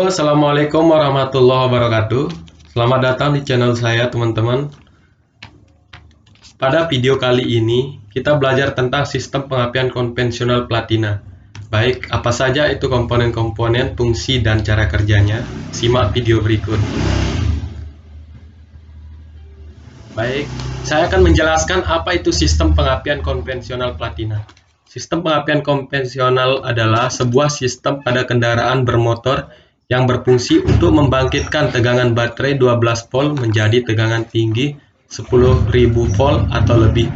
Assalamualaikum warahmatullahi wabarakatuh. Selamat datang di channel saya, teman-teman. Pada video kali ini, kita belajar tentang sistem pengapian konvensional platina. Baik, apa saja itu komponen-komponen, fungsi, dan cara kerjanya? Simak video berikut. Baik, saya akan menjelaskan apa itu sistem pengapian konvensional platina. Sistem pengapian konvensional adalah sebuah sistem pada kendaraan bermotor yang berfungsi untuk membangkitkan tegangan baterai 12 volt menjadi tegangan tinggi 10.000 volt atau lebih,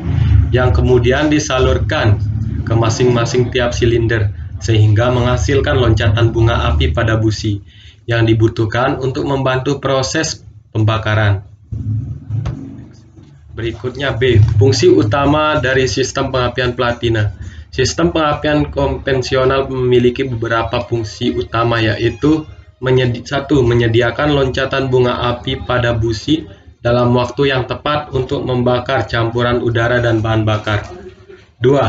yang kemudian disalurkan ke masing-masing tiap silinder sehingga menghasilkan loncatan bunga api pada busi yang dibutuhkan untuk membantu proses pembakaran. Berikutnya B. Fungsi utama dari sistem pengapian platina. Sistem pengapian konvensional memiliki beberapa fungsi utama, yaitu menyediakan loncatan bunga api pada busi dalam waktu yang tepat untuk membakar campuran udara dan bahan bakar. 2.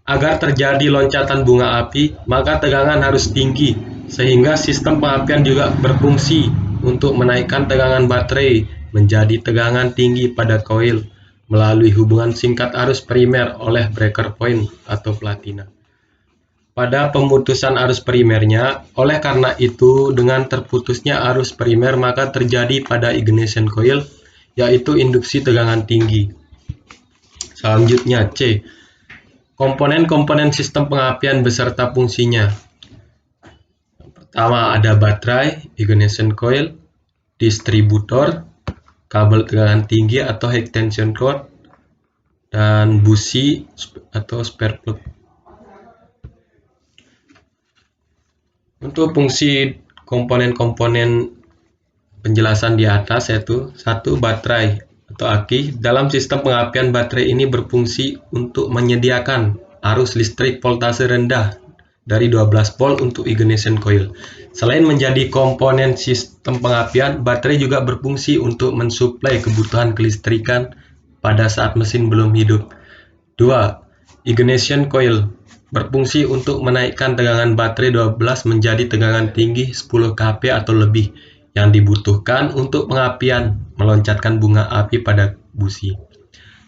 Agar terjadi loncatan bunga api, maka tegangan harus tinggi, sehingga sistem pengapian juga berfungsi untuk menaikkan tegangan baterai menjadi tegangan tinggi pada koil melalui hubungan singkat arus primer oleh breaker point atau platina. Pada pemutusan arus primernya, oleh karena itu dengan terputusnya arus primer maka terjadi pada ignition coil, yaitu induksi tegangan tinggi. Selanjutnya C. Komponen-komponen sistem pengapian beserta fungsinya. Pertama ada baterai, ignition coil, distributor, kabel tegangan tinggi atau high tension cord, dan busi atau spark plug. Untuk fungsi komponen-komponen penjelasan di atas yaitu 1. Baterai atau aki. Dalam sistem pengapian, baterai ini berfungsi untuk menyediakan arus listrik voltase rendah dari 12 volt untuk ignition coil. Selain menjadi komponen sistem pengapian, baterai juga berfungsi untuk mensuplai kebutuhan kelistrikan pada saat mesin belum hidup. 2. Ignition coil berfungsi untuk menaikkan tegangan baterai 12 menjadi tegangan tinggi 10 kP atau lebih yang dibutuhkan untuk pengapian meloncatkan bunga api pada busi.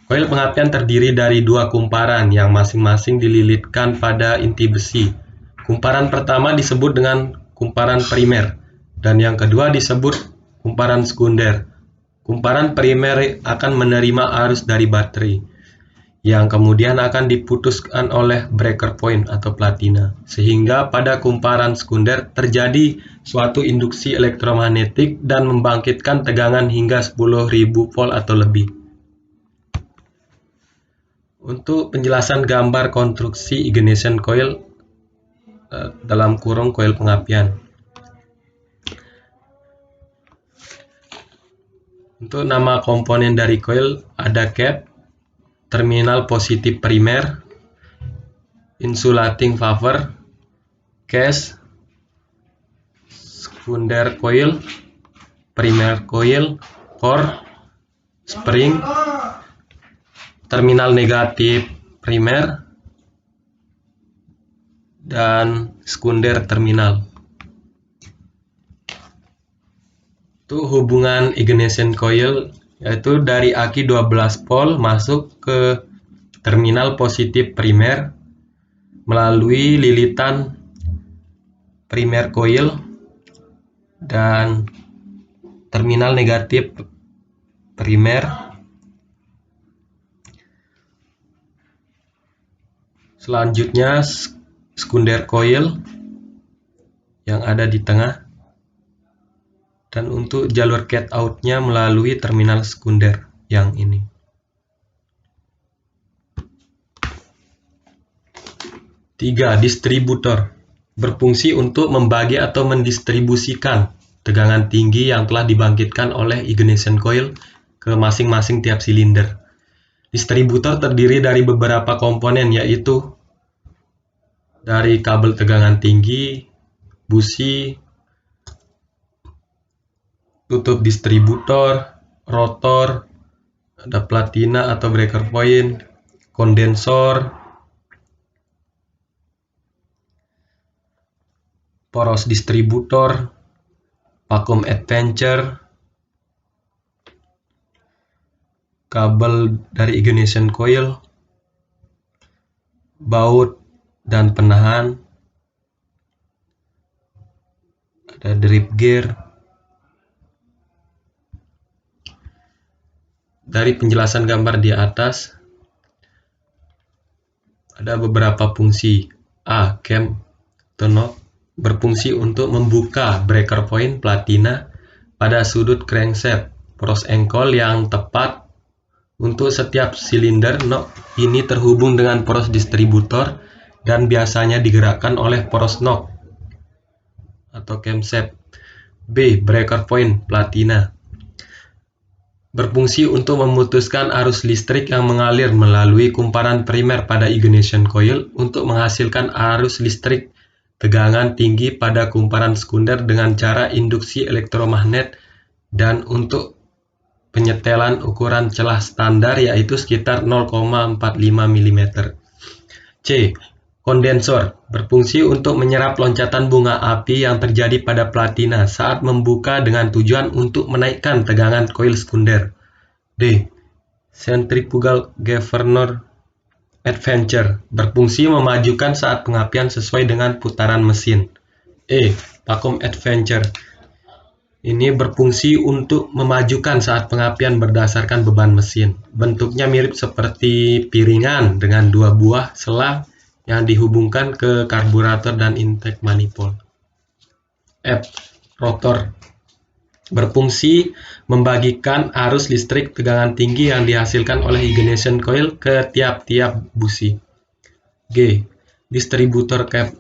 Koil pengapian terdiri dari 2 kumparan yang masing-masing dililitkan pada inti besi. Kumparan pertama disebut dengan kumparan primer dan yang kedua disebut kumparan sekunder. Kumparan primer akan menerima arus dari baterai yang kemudian akan diputuskan oleh breaker point atau platina, sehingga pada kumparan sekunder terjadi suatu induksi elektromagnetik dan membangkitkan tegangan hingga 10.000 volt atau lebih. Untuk penjelasan gambar konstruksi ignition coil dalam kurung koil pengapian. Untuk nama komponen dari koil ada cap, terminal positif primer, insulating wafer, case, sekunder coil, primer coil, core, spring, terminal negatif primer, dan sekunder terminal. Itu hubungan ignition coil yaitu dari aki 12 volt masuk ke terminal positif primer melalui lilitan primer coil dan terminal negatif primer. Selanjutnya sekunder coil yang ada di tengah, dan untuk jalur cat out-nya melalui terminal sekunder yang ini. Tiga, distributor berfungsi untuk membagi atau mendistribusikan tegangan tinggi yang telah dibangkitkan oleh ignition coil ke masing-masing tiap silinder. Distributor terdiri dari beberapa komponen, yaitu dari kabel tegangan tinggi, busi, tutup distributor, rotor, ada platina atau breaker point, kondensor, poros distributor, vacuum adventure, kabel dari ignition coil, baut dan penahan, ada drip gear. Dari penjelasan gambar di atas, ada beberapa fungsi. A. Cam atau knob berfungsi untuk membuka breaker point platina pada sudut crankshaft cross angle yang tepat. Untuk setiap silinder, knob ini terhubung dengan poros distributor dan biasanya digerakkan oleh poros knob atau camshaft. B. Breaker point platina berfungsi untuk memutuskan arus listrik yang mengalir melalui kumparan primer pada ignition coil untuk menghasilkan arus listrik tegangan tinggi pada kumparan sekunder dengan cara induksi elektromagnet, dan untuk penyetelan ukuran celah standar yaitu sekitar 0,45 mm. C. Kondensor berfungsi untuk menyerap loncatan bunga api yang terjadi pada platina saat membuka dengan tujuan untuk menaikkan tegangan koil sekunder. D. Centrifugal governor adventure berfungsi memajukan saat pengapian sesuai dengan putaran mesin. E. Vacuum adventure ini berfungsi untuk memajukan saat pengapian berdasarkan beban mesin. Bentuknya mirip seperti piringan dengan dua buah selang yang dihubungkan ke karburator dan intake manifold. F. Rotor berfungsi membagikan arus listrik tegangan tinggi yang dihasilkan oleh ignition coil ke tiap-tiap busi. G. Distributor cap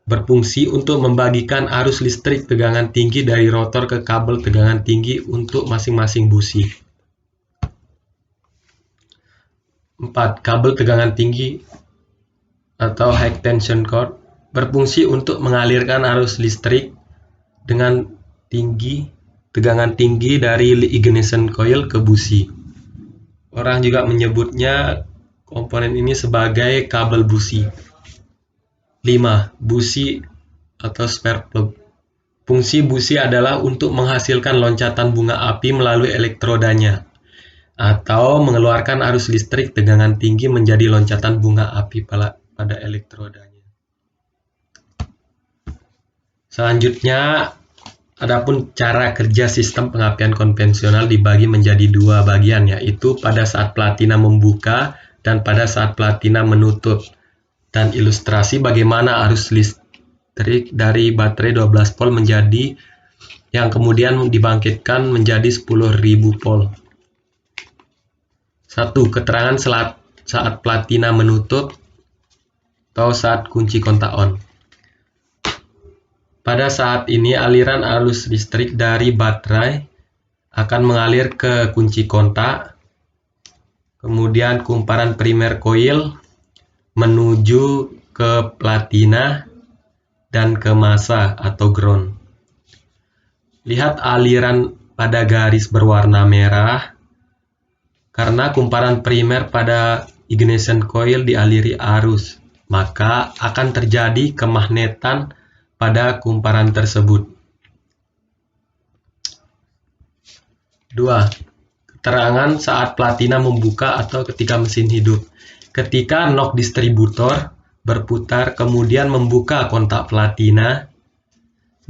berfungsi untuk membagikan arus listrik tegangan tinggi dari rotor ke kabel tegangan tinggi untuk masing-masing busi. 4. Kabel tegangan tinggi atau high tension cord berfungsi untuk mengalirkan arus listrik dengan tegangan tinggi dari ignition coil ke busi. Orang juga menyebutnya komponen ini sebagai kabel busi. 5. Busi atau spark plug. Fungsi busi adalah untuk menghasilkan loncatan bunga api melalui elektrodanya atau mengeluarkan arus listrik tegangan tinggi menjadi loncatan bunga api pada elektrodanya. Selanjutnya, adapun cara kerja sistem pengapian konvensional dibagi menjadi dua bagian, yaitu pada saat platina membuka dan pada saat platina menutup, dan ilustrasi bagaimana arus listrik dari baterai 12 volt menjadi yang kemudian dibangkitkan menjadi 10.000 volt. 1. Keterangan saat platina menutup atau saat kunci kontak on. Pada saat ini aliran arus listrik dari baterai akan mengalir ke kunci kontak, kemudian kumparan primer coil menuju ke platina dan ke massa atau ground. Lihat aliran pada garis berwarna merah. Karena kumparan primer pada ignition coil dialiri arus, maka akan terjadi kemagnetan pada kumparan tersebut. 2. Keterangan saat platina membuka atau ketika mesin hidup. Ketika knob distributor berputar kemudian membuka kontak platina,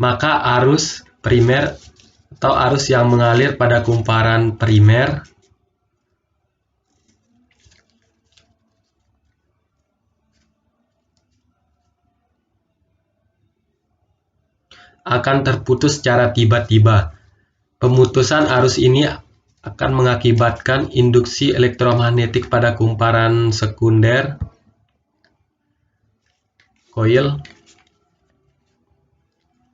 maka arus primer atau arus yang mengalir pada kumparan primer akan terputus secara tiba-tiba. Pemutusan arus ini akan mengakibatkan induksi elektromagnetik pada kumparan sekunder coil.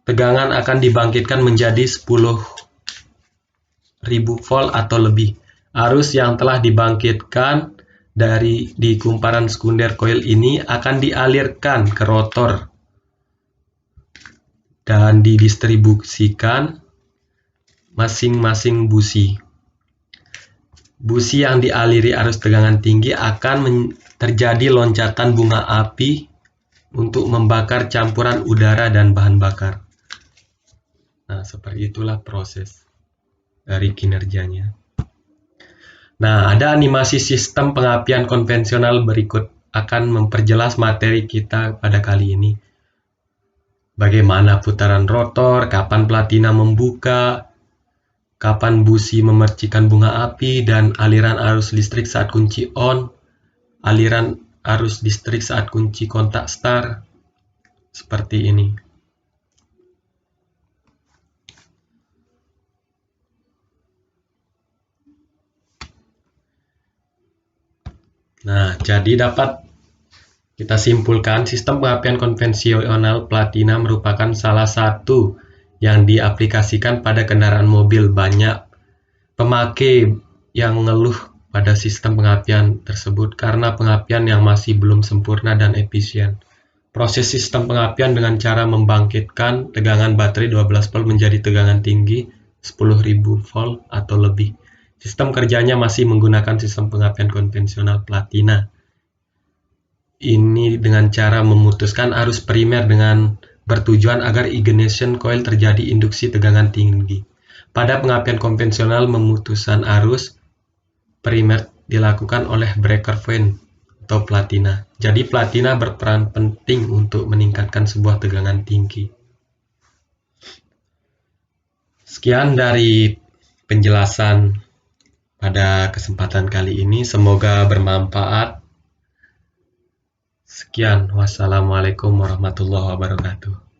Tegangan akan dibangkitkan menjadi 10.000 volt atau lebih. Arus yang telah dibangkitkan di kumparan sekunder coil ini akan dialirkan ke rotor dan didistribusikan masing-masing busi. Busi yang dialiri arus tegangan tinggi akan terjadi loncatan bunga api untuk membakar campuran udara dan bahan bakar. Nah, seperti itulah proses dari kinerjanya. Nah, ada animasi sistem pengapian konvensional berikut akan memperjelas materi kita pada kali ini. Bagaimana putaran rotor, kapan platina membuka, kapan busi memercikan bunga api, dan aliran arus listrik saat kunci on, aliran arus listrik saat kunci kontak start, seperti ini. Nah, jadi dapat kita simpulkan sistem pengapian konvensional platina merupakan salah satu yang diaplikasikan pada kendaraan mobil. Banyak pemakai yang mengeluh pada sistem pengapian tersebut karena pengapian yang masih belum sempurna dan efisien. Proses sistem pengapian dengan cara membangkitkan tegangan baterai 12 volt menjadi tegangan tinggi 10.000 volt atau lebih. Sistem kerjanya masih menggunakan sistem pengapian konvensional platina. Ini dengan cara memutuskan arus primer dengan bertujuan agar ignition coil terjadi induksi tegangan tinggi. Pada pengapian konvensional, memutusan arus primer dilakukan oleh breaker point atau platina. Jadi platina berperan penting untuk meningkatkan sebuah tegangan tinggi. Sekian dari penjelasan pada kesempatan kali ini, semoga bermanfaat. Sekian, wassalamualaikum warahmatullahi wabarakatuh.